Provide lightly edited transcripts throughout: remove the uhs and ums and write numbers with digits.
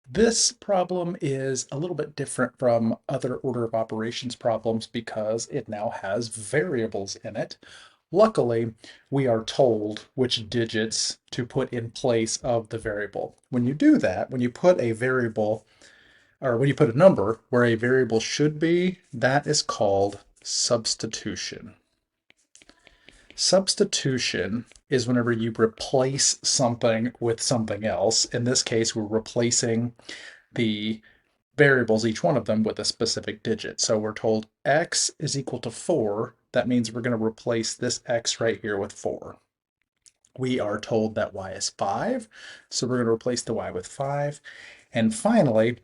This problem is a little bit different from other order of operations problems because it now has variables in it. Luckily, we are told which digits to put in place of the variable. When you do that, when you put a variable, or when you put a number where a variable should be, that is called substitution. Substitution is whenever you replace something with something else. In this case, we're replacing the variables, each one of them, with a specific digit. So we're told x is equal to 4. That means we're going to replace this x right here with 4. We are told that y is 5, so we're going to replace the y with 5. And finally,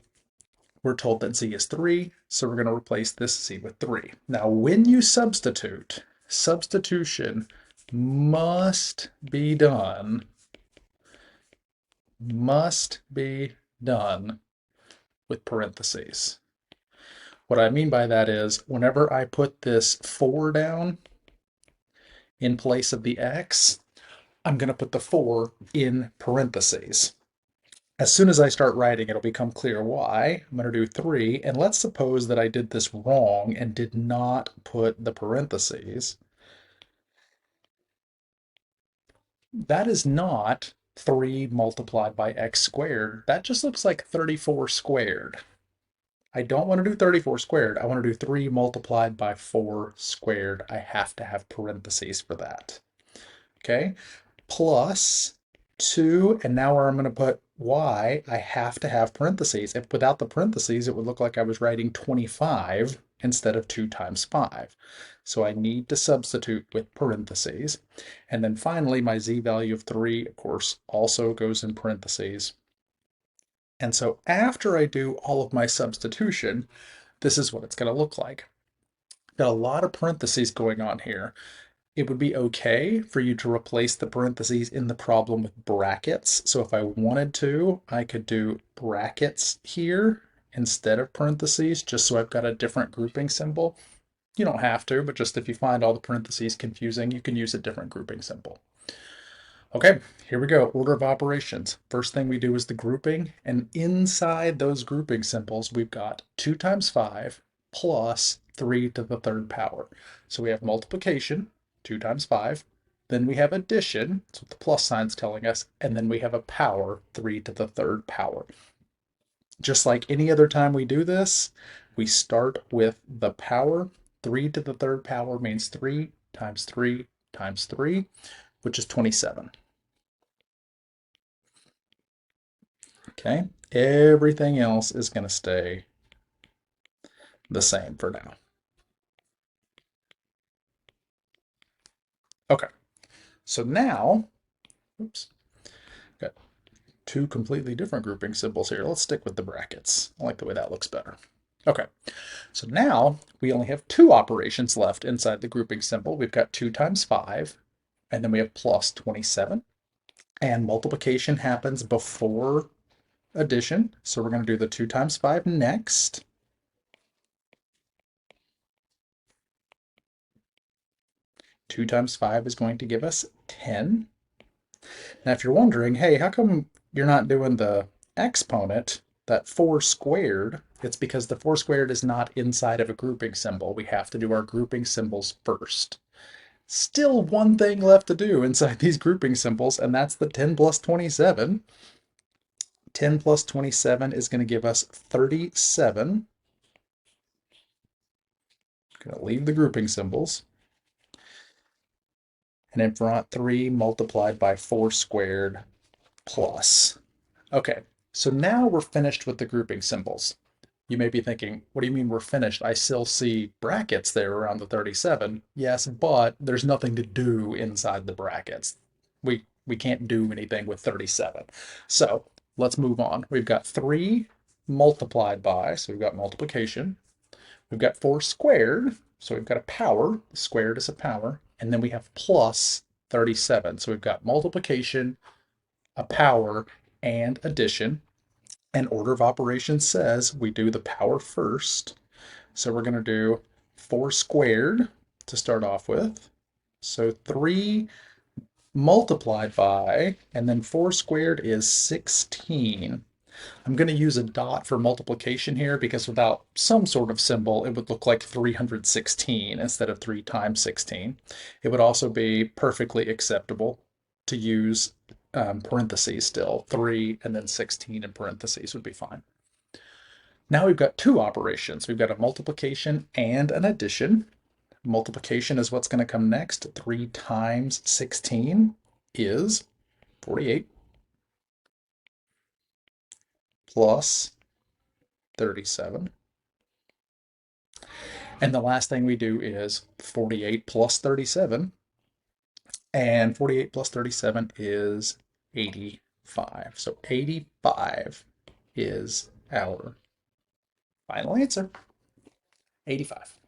we're told that z is 3, so we're going to replace this z with 3. Now, when you substitute, substitution must be done with parentheses. What I mean by that is whenever I put this 4 down in place of the x, I'm going to put the 4 in parentheses. As soon as I start writing, it'll become clear why. I'm going to do 3, and let's suppose that I did this wrong and did not put the parentheses. That is not 3 multiplied by x squared. That just looks like 34 squared. I don't want to do 34 squared. I want to do 3 multiplied by 4 squared. I have to have parentheses for that. Okay, plus 2, and now where I'm going to put y, I have to have parentheses. If without the parentheses, it would look like I was writing 25 instead of 2 times 5. So I need to substitute with parentheses. And then finally, my z value of 3, of course, also goes in parentheses. And so after I do all of my substitution, this is what it's going to look like. Got a lot of parentheses going on here. It would be okay for you to replace the parentheses in the problem with brackets. So if I wanted to, I could do brackets here instead of parentheses, just so I've got a different grouping symbol. You don't have to, but just if you find all the parentheses confusing, you can use a different grouping symbol. Okay, here we go. Order of operations. First thing we do is the grouping, and inside those grouping symbols, we've got 2 times 5 plus 3 to the third power. So we have multiplication, 2 times 5. Then we have addition, that's what the plus sign's telling us, and then we have a power, 3 to the third power. Just like any other time we do this, we start with the power. 3 to the third power means 3 times 3 times 3, which is 27. Okay, everything else is going to stay the same for now. Okay, so now, oops, got 2 completely different grouping symbols here. Let's stick with the brackets. I like the way that looks better. Okay, so now we only have 2 operations left inside the grouping symbol. We've got 2 times 5, and then we have plus 27. And multiplication happens before addition, so we're going to do the 2 times 5 next. 2 times 5 is going to give us 10. Now, if you're wondering, hey, how come you're not doing the exponent, that 4 squared? It's because the 4 squared is not inside of a grouping symbol. We have to do our grouping symbols first. Still one thing left to do inside these grouping symbols, and that's the 10 plus 27. 10 plus 27 is going to give us 37. Going to leave the grouping symbols. And in front, 3 multiplied by 4 squared plus. Okay, so now we're finished with the grouping symbols. You may be thinking, what do you mean we're finished? I still see brackets there around the 37. Yes, but there's nothing to do inside the brackets. We can't do anything with 37. So let's move on. We've got 3 multiplied by, so we've got multiplication. We've got 4 squared, so we've got a power. Squared is a power. And then we have plus 37. So we've got multiplication, a power, and addition. And order of operations says we do the power first. So we're going to do 4 squared to start off with. So 3 multiplied by, and then 4 squared is 16. I'm going to use a dot for multiplication here because without some sort of symbol, it would look like 316 instead of 3 times 16. It would also be perfectly acceptable to use parentheses still. 3 and then 16 in parentheses would be fine. Now we've got two operations. We've got a multiplication and an addition. Multiplication is what's going to come next. 3 times 16 is 48 plus 37. And the last thing we do is 48 plus 37. And 48 plus 37 is 85. So 85 is our final answer. 85.